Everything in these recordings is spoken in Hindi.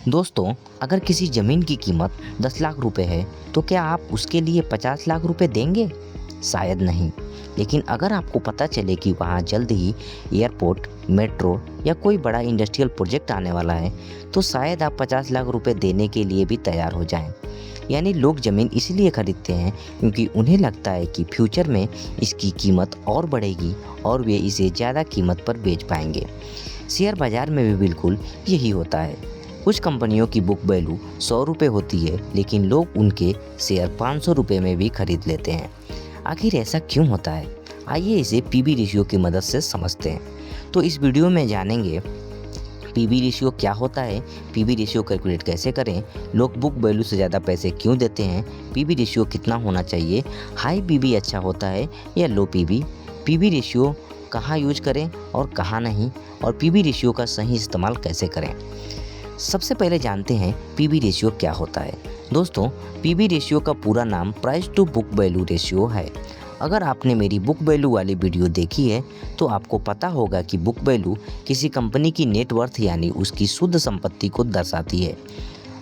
दोस्तों, अगर किसी ज़मीन की कीमत 10 लाख रुपए है, तो क्या आप उसके लिए 50 लाख रुपए देंगे? शायद नहीं। लेकिन अगर आपको पता चले कि वहाँ जल्द ही एयरपोर्ट, मेट्रो या कोई बड़ा इंडस्ट्रियल प्रोजेक्ट आने वाला है, तो शायद आप 50 लाख रुपए देने के लिए भी तैयार हो जाएं। यानी लोग ज़मीन इसलिए खरीदते हैं क्योंकि उन्हें लगता है कि फ्यूचर में इसकी कीमत और बढ़ेगी और वे इसे ज़्यादा कीमत पर बेच पाएंगे। शेयर बाज़ार में भी बिल्कुल यही होता है। कुछ कंपनियों की बुक वैल्यू 100 रुपये होती है, लेकिन लोग उनके शेयर 500 रुपये में भी खरीद लेते हैं। आखिर ऐसा क्यों होता है? आइए इसे पीबी रेशियो की मदद से समझते हैं। तो इस वीडियो में जानेंगे पीबी रेशियो क्या होता है, पीबी रेशियो कैलकुलेट कैसे करें, लोग बुक वैल्यू से ज़्यादा पैसे क्यों देते हैं, पीबी रेशियो कितना होना चाहिए, हाई पीबी अच्छा होता है या लो पीबी, पीबी रेशियो कहाँ यूज करें और कहाँ नहीं, और पीबी रेशियो का सही इस्तेमाल कैसे करें। सबसे पहले जानते हैं पीबी रेशियो क्या होता है। दोस्तों, पीबी रेशियो का पूरा नाम price to book value ratio है। अगर आपने मेरी बुक वैल्यू वाली वीडियो देखी है तो आपको पता होगा कि बुक वैल्यू किसी कंपनी की नेटवर्थ यानी उसकी शुद्ध संपत्ति को दर्शाती है।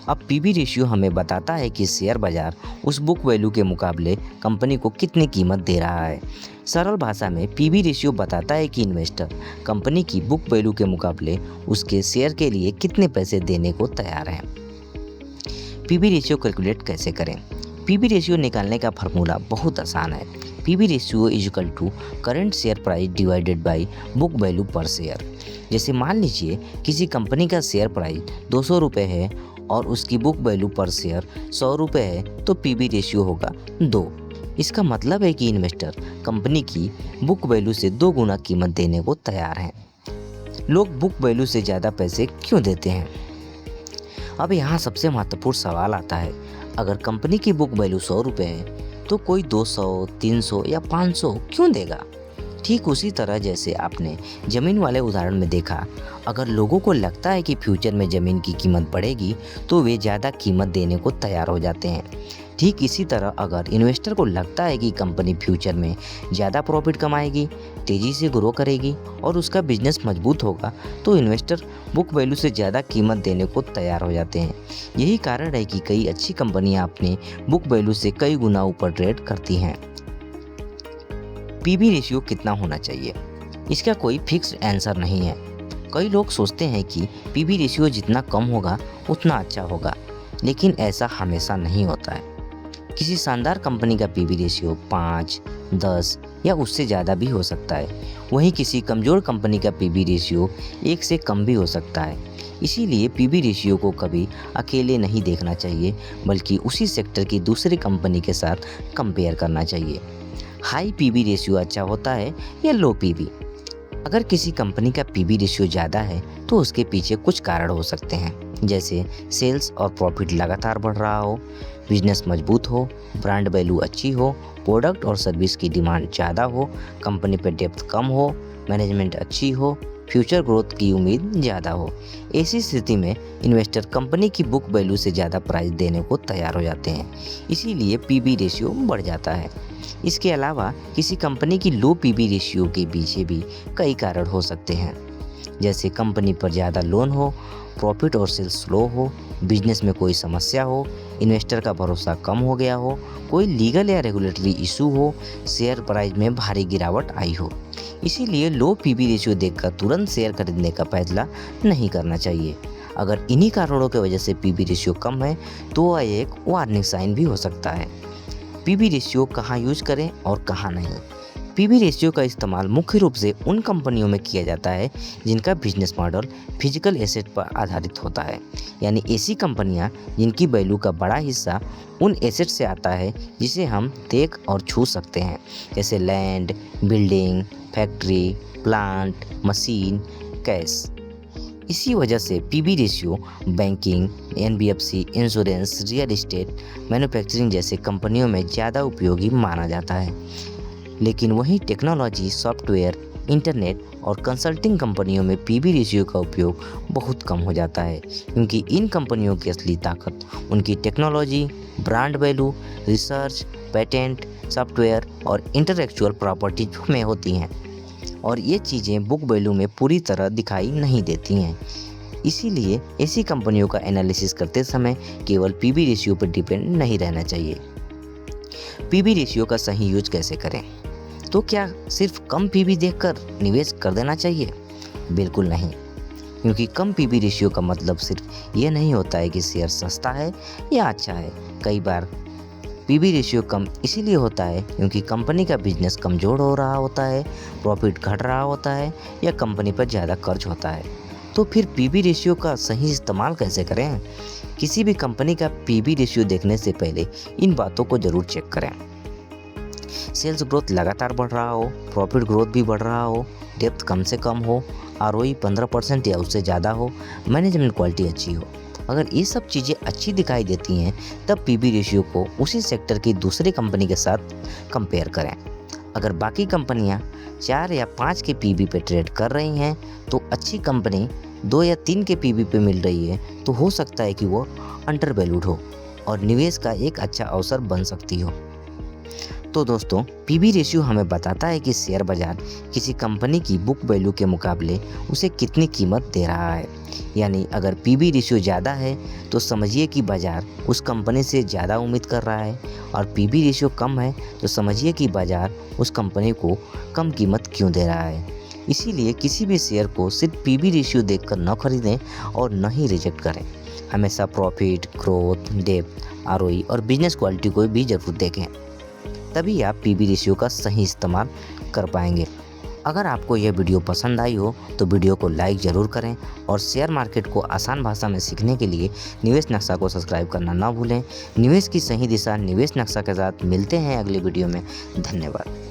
अब पीबी रेशियो हमें बताता है कि शेयर बाजार उस बुक वैल्यू के मुकाबले कंपनी को कितनी कीमत दे रहा है। सरल भाषा में पीबी रेशियो बताता है कि इन्वेस्टर कंपनी की बुक वैल्यू के मुकाबले उसके शेयर के लिए कितने पैसे देने को तैयार हैं। पीबी रेशियो कैलकुलेट कैसे करें? पीबी रेशियो निकालने का फार्मूला बहुत आसान है। PB ratio is equal to current share price divided by book value per share. जैसे मान लीजिए किसी कंपनी का शेयर प्राइस 200 रुपये है और उसकी बुक वैल्यू पर शेयर 100 रुपये है, तो पीबी रेशियो होगा 2। इसका मतलब है कि इन्वेस्टर कंपनी की बुक वैल्यू से 2 गुना कीमत देने को तैयार हैं। लोग बुक वैल्यू से ज़्यादा पैसे क्यों देते हैं? अब यहाँ सबसे महत्वपूर्ण सवाल आता है। अगर कंपनी की बुक वैल्यू 100 रुपये है तो कोई 200, 300 या 500 क्यों देगा? ठीक उसी तरह जैसे आपने ज़मीन वाले उदाहरण में देखा, अगर लोगों को लगता है कि फ्यूचर में ज़मीन की कीमत बढ़ेगी तो वे ज़्यादा कीमत देने को तैयार हो जाते हैं। ठीक इसी तरह अगर इन्वेस्टर को लगता है कि कंपनी फ्यूचर में ज़्यादा प्रॉफिट कमाएगी, तेज़ी से ग्रो करेगी और उसका बिजनेस मजबूत होगा, तो इन्वेस्टर बुक वैल्यू से ज़्यादा कीमत देने को तैयार हो जाते हैं। यही कारण है कि कई अच्छी कंपनियां अपने बुक वैल्यू से कई गुना ऊपर ट्रेड करती हैं। पीबी रेशियो कितना होना चाहिए? इसका कोई फिक्स्ड आंसर नहीं है। कई लोग सोचते हैं कि पीबी रेशियो जितना कम होगा उतना अच्छा होगा, लेकिन ऐसा हमेशा नहीं होता है। किसी शानदार कंपनी का पीबी रेशियो 5, 10 या उससे ज़्यादा भी हो सकता है। वहीं किसी कमज़ोर कंपनी का पीबी रेशियो 1 से कम भी हो सकता है। इसीलिए पीबी रेशियो को कभी अकेले नहीं देखना चाहिए, बल्कि उसी सेक्टर की दूसरी कंपनी के साथ कंपेयर करना चाहिए। हाई पीबी रेशियो अच्छा होता है या लो पीबी? अगर किसी कंपनी का पीबी रेशियो ज़्यादा है तो उसके पीछे कुछ कारण हो सकते हैं, जैसे सेल्स और प्रॉफिट लगातार बढ़ रहा हो, बिजनेस मजबूत हो, ब्रांड वैल्यू अच्छी हो, प्रोडक्ट और सर्विस की डिमांड ज़्यादा हो, कंपनी पर डेप्थ कम हो, मैनेजमेंट अच्छी हो, फ्यूचर ग्रोथ की उम्मीद ज़्यादा हो। ऐसी स्थिति में इन्वेस्टर कंपनी की बुक वैल्यू से ज़्यादा प्राइस देने को तैयार हो जाते हैं, इसीलिए पीबी रेशियो बढ़ जाता है। इसके अलावा किसी कंपनी की लो पीबी रेशियो के पीछे भी कई कारण हो सकते हैं, जैसे कंपनी पर ज़्यादा लोन हो, प्रॉफिट और सेल्स स्लो हो, बिजनेस में कोई समस्या हो, इन्वेस्टर का भरोसा कम हो गया हो, कोई लीगल या रेगुलेटरी इशू हो, शेयर प्राइस में भारी गिरावट आई हो। इसीलिए लो पीबी रेशियो देखकर तुरंत शेयर खरीदने का फैसला नहीं करना चाहिए। अगर इन्हीं कारणों की वजह से पीबी रेशियो कम है तो वह एक वार्निंग साइन भी हो सकता है। पीबी रेशियो कहाँ यूज करें और कहाँ नहीं? पीबी रेशियो का इस्तेमाल मुख्य रूप से उन कंपनियों में किया जाता है जिनका बिजनेस मॉडल फिजिकल एसेट पर आधारित होता है, यानी ऐसी कंपनियां जिनकी वैल्यू का बड़ा हिस्सा उन एसेट से आता है जिसे हम देख और छू सकते हैं, जैसे land, building, factory, plant, machine, cash. इसी वजह से PB ratio banking, NBFC, insurance, real estate, manufacturing जैसे कंपनियों में ज़्यादा उपयोगी माना जाता है। लेकिन वहीं टेक्नोलॉजी, सॉफ्टवेयर, इंटरनेट और कंसल्टिंग कंपनियों में पीबी रेशियो का उपयोग बहुत कम हो जाता है, क्योंकि इन कंपनियों की असली ताकत उनकी technology, brand value, research, patent, software और इंटेलेक्चुअल प्रॉपर्टीज में होती हैं, और ये चीज़ें बुक वैल्यू में पूरी तरह दिखाई नहीं देती हैं। इसीलिए ऐसी कंपनियों का एनालिसिस करते समय केवल पीबी रेशियो पर डिपेंड नहीं रहना चाहिए। पीबी रेशियो का सही यूज कैसे करें? तो क्या सिर्फ कम पीबी देखकर निवेश कर देना चाहिए? बिल्कुल नहीं, क्योंकि कम पीबी रेशियो का मतलब सिर्फ ये नहीं होता है कि शेयर सस्ता है या अच्छा है। कई बार पीबी रेशियो कम इसीलिए होता है क्योंकि कंपनी का बिजनेस कमज़ोर हो रहा होता है, प्रॉफिट घट रहा होता है या कंपनी पर ज़्यादा कर्ज होता है। तो फिर पीबी रेशियो का सही इस्तेमाल कैसे करें? किसी भी कंपनी का पीबी रेशियो देखने से पहले इन बातों को ज़रूर चेक करें। सेल्स ग्रोथ लगातार बढ़ रहा हो, प्रॉफिट ग्रोथ भी बढ़ रहा हो, डेप्थ कम से कम हो, आरओई 15% या उससे ज़्यादा हो, मैनेजमेंट क्वालिटी अच्छी हो। अगर ये सब चीज़ें अच्छी दिखाई देती हैं तब पीबी रेशियो को उसी सेक्टर की दूसरी कंपनी के साथ कंपेयर करें। अगर बाकी कंपनियां 4 या 5 के पीबी पे ट्रेड कर रही हैं तो अच्छी कंपनी 2 या 3 के पीबी पे मिल रही है तो हो सकता है कि वो अंडर वैल्यूड हो और निवेश का एक अच्छा अवसर बन सकती हो। तो दोस्तों, पीबी रेशियो हमें बताता है कि शेयर बाजार किसी कंपनी की बुक वैल्यू के मुकाबले उसे कितनी कीमत दे रहा है। यानी अगर पीबी रेशियो ज़्यादा है तो समझिए कि बाजार उस कंपनी से ज़्यादा उम्मीद कर रहा है, और पीबी रेशियो कम है तो समझिए कि बाजार उस कंपनी को कम कीमत क्यों दे रहा है। इसीलिए किसी भी शेयर को सिर्फ पीबी रेशियो देखकर न खरीदें और न ही रिजेक्ट करें। हमेशा प्रॉफिट, ग्रोथ, डेप्थ, आरओई और बिजनेस क्वालिटी को भी ज़रूर देखें, तभी आप पीबी रेशियो का सही इस्तेमाल कर पाएंगे। अगर आपको यह वीडियो पसंद आई हो तो वीडियो को लाइक ज़रूर करें और शेयर मार्केट को आसान भाषा में सीखने के लिए निवेश नक्शा को सब्सक्राइब करना ना भूलें। निवेश की सही दिशा निवेश नक्शा के साथ मिलते हैं अगले वीडियो में। धन्यवाद।